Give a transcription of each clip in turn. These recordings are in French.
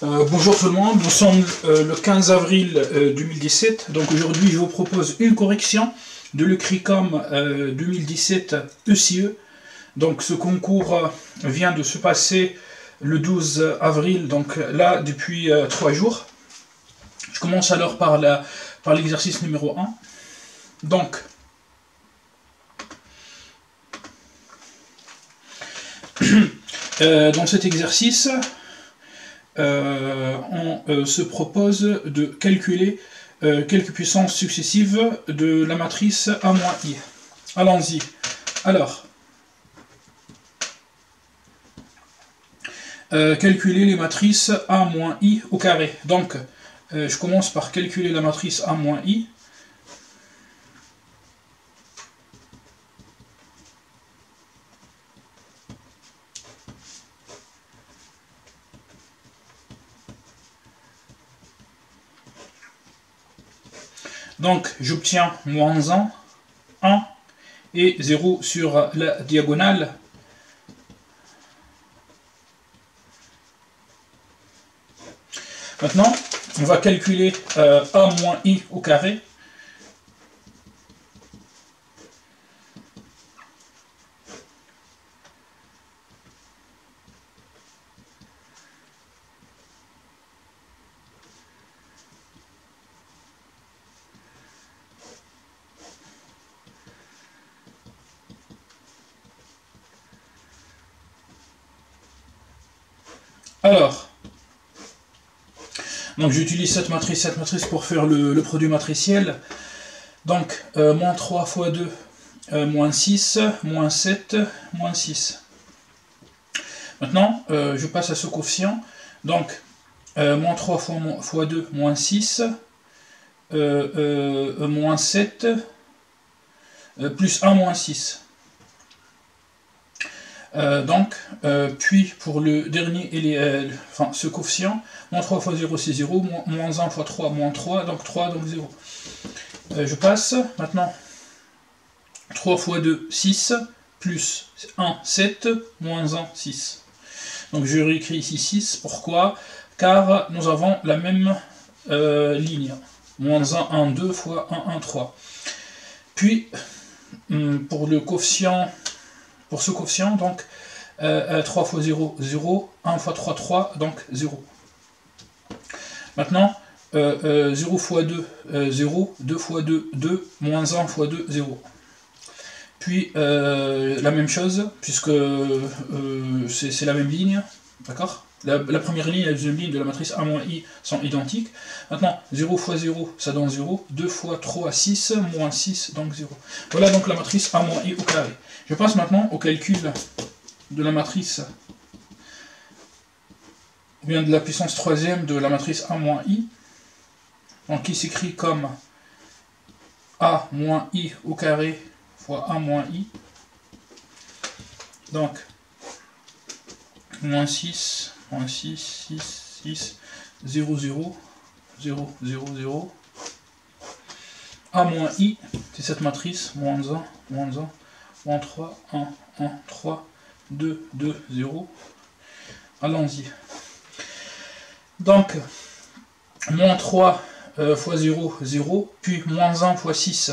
Bonjour tout le monde, nous sommes le 15 avril 2017, donc aujourd'hui je vous propose une correction de l'ECRICOM 2017 ECE. Donc ce concours vient de se passer le 12 avril, donc là depuis 3 jours. Je commence alors par l'exercice numéro 1. Donc, dans cet exercice, on se propose de calculer quelques puissances successives de la matrice A-I. Allons-y. Alors, calculer les matrices A-I au carré. Donc, je commence par calculer la matrice A-I. Donc, j'obtiens moins 1, 1 et 0 sur la diagonale. Maintenant, on va calculer A-I au carré. Alors, donc j'utilise cette matrice pour faire le produit matriciel. Donc, moins 3 fois 2, moins 6, moins 7, moins 6. Maintenant, je passe à ce coefficient. Donc, moins 3 fois 2, moins 6, moins 7, plus 1, moins 6. Puis pour le dernier, ce coefficient, moins 3 fois 0 c'est 0, moins 1 fois 3, moins 3, donc 3, donc 0. Je passe maintenant 3 fois 2, 6, plus 1, 7, moins 1, 6. Donc je réécris ici 6, pourquoi? Car nous avons la même ligne. Moins 1, 1, 2 fois 1, 1, 3. Puis, pour le coefficient, pour ce coefficient, donc 3 fois 0, 0, 1 fois 3, 3, donc 0. Maintenant, 0 fois 2, 0, 2 fois 2, 2, moins 1 fois 2, 0. Puis, la même chose, puisque c'est la même ligne, d'accord? La première ligne et la deuxième ligne de la matrice A-I sont identiques. Maintenant, 0 fois 0, ça donne 0. 2 fois 3, 6, moins 6, donc 0. Voilà donc la matrice A-I au carré. Je passe maintenant au calcul de la matrice, ou bien de la puissance troisième de la matrice A-I, donc qui s'écrit comme A-I au carré fois A-I. Donc, moins 6, 6, 6, 0, 0, 0, 0, 0. A-I, c'est cette matrice, moins 1, moins 3, 1, 1, 3, 2, 2, 0. Allons-y. Donc, moins 3 fois 0, 0, puis moins 1 fois 6.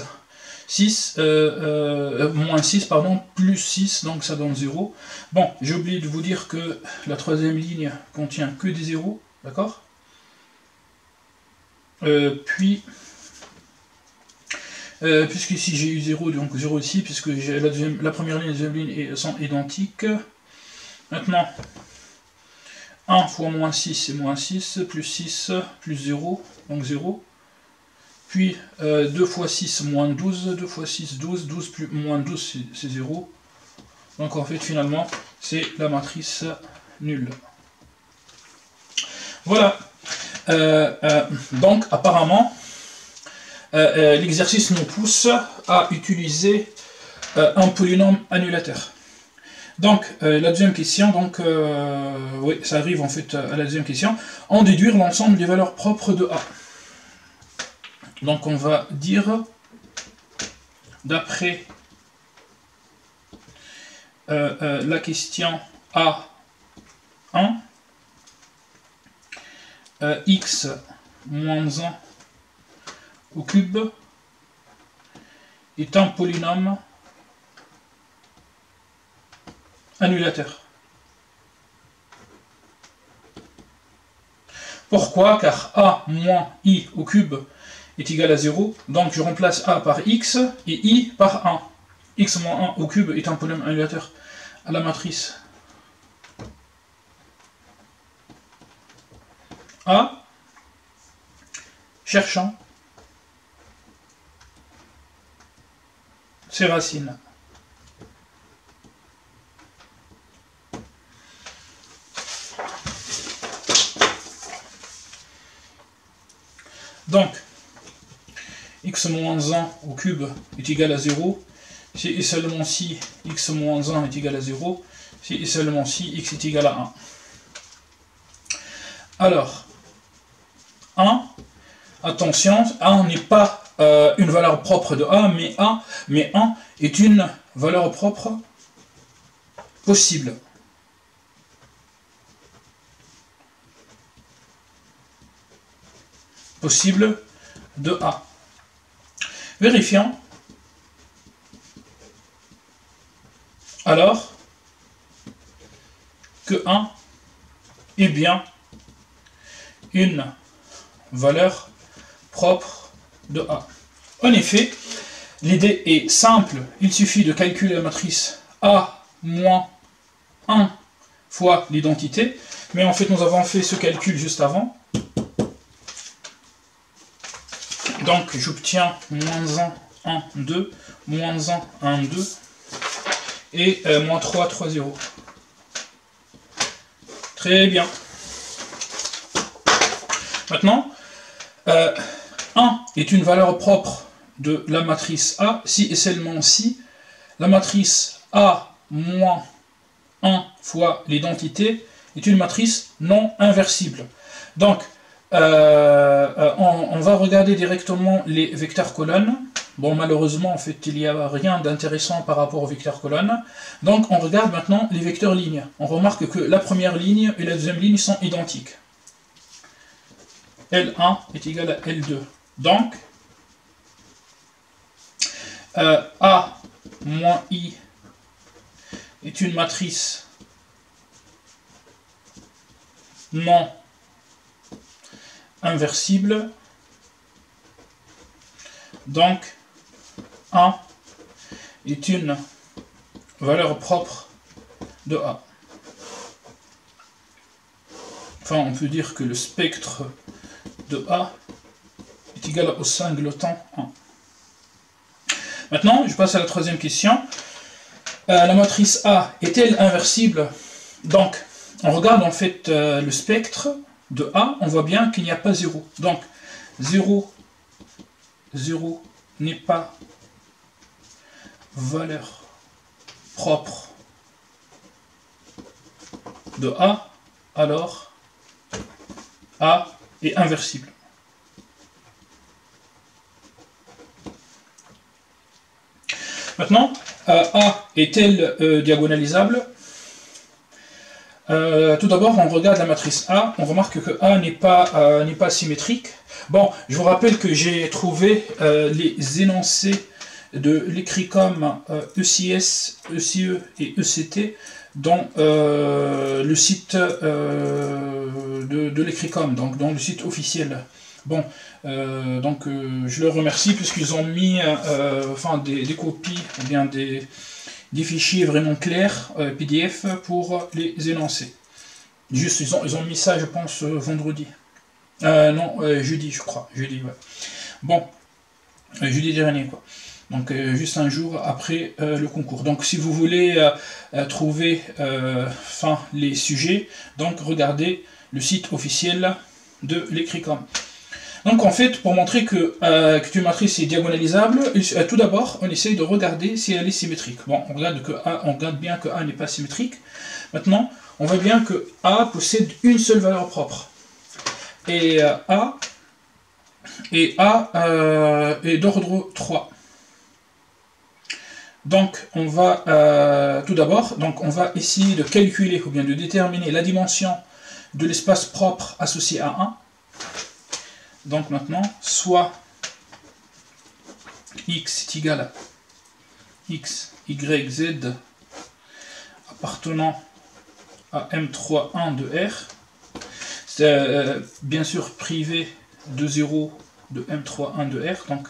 Moins 6, pardon, plus 6, donc ça donne 0. Bon, j'ai oublié de vous dire que la troisième ligne contient que des zéros, d'accord? Puisqu'ici j'ai eu 0, donc 0 ici, puisque la première ligne et la deuxième ligne sont identiques. Maintenant, 1 fois moins 6, c'est moins 6, plus 6, plus 0, donc 0. Puis 2 fois 6, moins 12, 2 fois 6, 12, 12 plus moins 12, c'est 0. Donc en fait, finalement, c'est la matrice nulle. Voilà. Donc, apparemment, l'exercice nous pousse à utiliser un polynôme annulateur. Donc, la deuxième question, donc, oui, ça arrive en fait à la deuxième question. En déduire l'ensemble des valeurs propres de A. Donc, on va dire, d'après la question A1, x moins 1 au cube est un polynôme annulateur. Pourquoi? Car a moins i au cube est égal à 0, donc je remplace a par x et i par 1. X moins 1 au cube est un polynôme annulateur à la matrice A, cherchant ses racines. Donc, x moins 1 au cube est égal à 0, si et seulement si x moins 1 est égal à 0, si et seulement si x est égal à 1. Alors, 1, attention, 1 n'est pas une valeur propre de A, mais 1 est une valeur propre possible. Possible de A. Vérifions. Alors que 1 est bien une valeur propre de A. En effet, l'idée est simple. Il suffit de calculer la matrice A moins 1 fois l'identité. Mais en fait, nous avons fait ce calcul juste avant. Donc, j'obtiens moins 1, 1, 2, moins 1, 1, 2, et moins 3, 3, 0. Très bien. Maintenant, 1 est une valeur propre de la matrice A si et seulement si la matrice A moins 1 fois l'identité est une matrice non inversible. Donc, on va regarder directement les vecteurs colonnes. Bon, malheureusement, en fait, il n'y a rien d'intéressant par rapport aux vecteurs colonnes. Donc, on regarde maintenant les vecteurs lignes. On remarque que la première ligne et la deuxième ligne sont identiques. L1 est égal à L2. Donc, A moins I est une matrice non inversible. Donc, 1 est une valeur propre de A. Enfin, on peut dire que le spectre de A est égal au singleton 1. Maintenant, je passe à la troisième question. La matrice A est-elle inversible? Donc, on regarde en fait le spectre de A, on voit bien qu'il n'y a pas 0. Donc, 0, 0 n'est pas valeur propre de A, alors A est inversible. Maintenant, A est-elle diagonalisable? Tout d'abord, on regarde la matrice A, on remarque que A n'est pas symétrique. Bon, je vous rappelle que j'ai trouvé les énoncés de l'ECRICOM ECS, ECE et ECT dans le site de l'ECRICOM, donc dans le site officiel. Bon, je leur remercie puisqu'ils ont mis des copies, ou bien des fichiers vraiment clairs, PDF, pour les énoncer. Juste, ils ont mis ça, je pense, vendredi. Jeudi, je crois. Jeudi, ouais. Bon, jeudi dernier, quoi. Donc, juste un jour après le concours. Donc, si vous voulez trouver les sujets, donc regardez le site officiel de l'ECRICOM. Donc, en fait, pour montrer que une matrice est diagonalisable, tout d'abord, on essaye de regarder si elle est symétrique. Bon, on regarde bien que A n'est pas symétrique. Maintenant, on voit bien que A possède une seule valeur propre. Et A est d'ordre 3. Donc, on va tout d'abord, on va essayer de calculer ou bien de déterminer la dimension de l'espace propre associé à 1. Donc maintenant, soit x est égal à x, y, z appartenant à M3,1 de R, c'est bien sûr privé de 0 de M3,1 de R, donc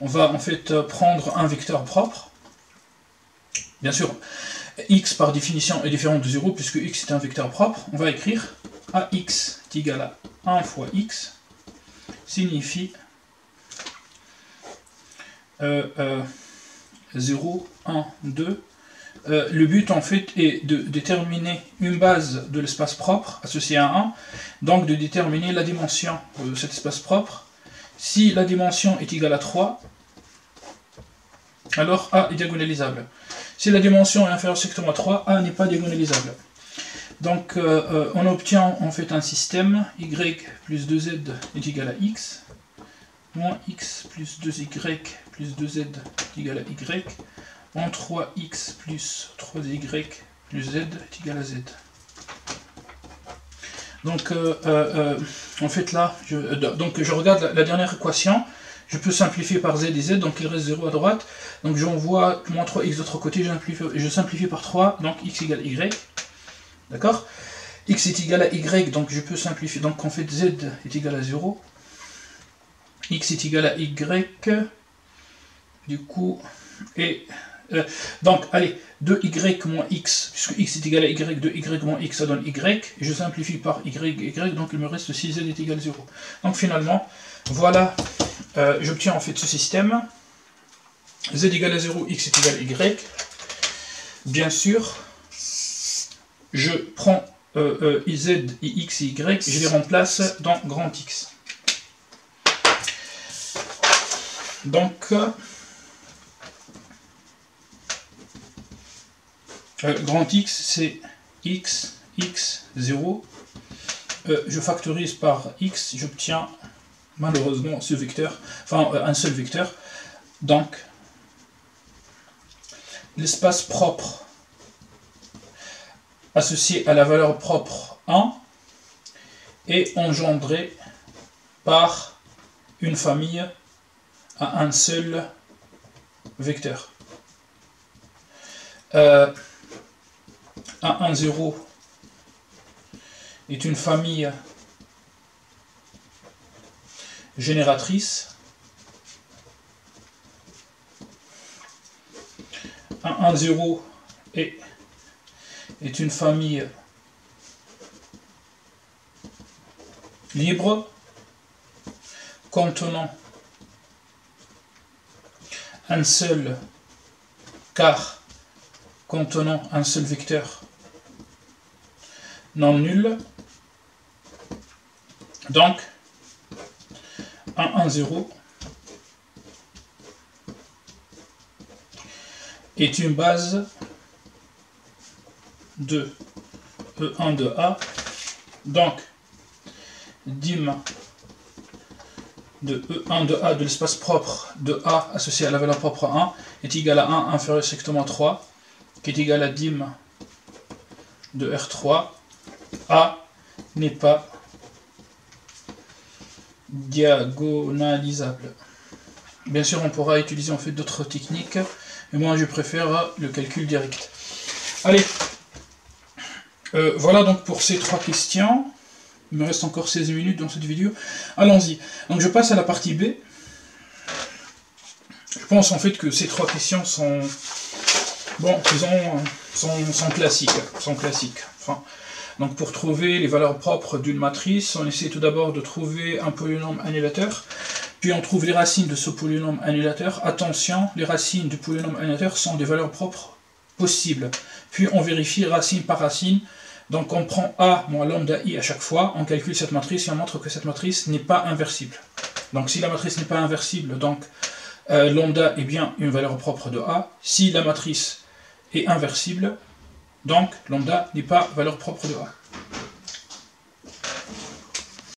on va en fait prendre un vecteur propre. Bien sûr, x par définition est différent de 0 puisque x est un vecteur propre. On va écrire ax est égal à 1 fois x signifie 0, 1, 2. Le but en fait est de déterminer une base de l'espace propre associée à 1, donc de déterminer la dimension de cet espace propre. Si la dimension est égale à 3, alors A est diagonalisable. Si la dimension est inférieure strictement à 3, A n'est pas diagonalisable. Donc on obtient en fait un système y plus 2z est égal à x, moins x plus 2y plus 2z est égal à y, moins 3x plus 3y plus z est égal à z. Donc en fait là, je regarde la dernière équation, je peux simplifier par z et z, donc il reste 0 à droite, donc j'envoie moins 3x de l'autre côté, je simplifie par 3, donc x égale y, d'accord? X est égal à y, donc je peux simplifier, donc en fait z est égal à 0, x est égal à y, du coup, et donc allez, 2y moins x, puisque x est égal à y, 2y moins x ça donne y, et je simplifie par y, donc il me reste 6z est égal à 0. Donc finalement, voilà, j'obtiens en fait ce système, z égale à 0, x est égal à y, bien sûr, je prends z, x et y, je les remplace dans grand X. Donc, grand X, c'est x, x, 0. Je factorise par x, j'obtiens malheureusement ce vecteur, enfin un seul vecteur. Donc, l'espace propre associé à la valeur propre 1 est engendré par une famille à un seul vecteur. 1, 1, 0 est une famille génératrice. 1, 1, 0 est une famille libre contenant un seul quart contenant un seul vecteur non nul. Donc 1, 1, 0 est une base de E1 de A. Donc dim de E1 de A de l'espace propre de A associé à la valeur propre 1 est égal à 1 inférieur strictement à 3, qui est égal à dim de R3. A n'est pas diagonalisable. Bien sûr, on pourra utiliser en fait d'autres techniques, mais moi je préfère le calcul direct. Allez, voilà donc pour ces 3 questions. Il me reste encore 16 minutes dans cette vidéo. Allons-y. Donc je passe à la partie B. Je pense en fait que ces 3 questions sont, bon, sont classiques. Enfin, donc pour trouver les valeurs propres d'une matrice, on essaie tout d'abord de trouver un polynôme annulateur, puis on trouve les racines de ce polynôme annulateur. Attention, les racines du polynôme annulateur sont des valeurs propres possibles. Puis on vérifie racine par racine. Donc on prend A moins lambda I à chaque fois, on calcule cette matrice et on montre que cette matrice n'est pas inversible. Donc si la matrice n'est pas inversible, donc lambda est bien une valeur propre de A. Si la matrice est inversible, donc lambda n'est pas valeur propre de A.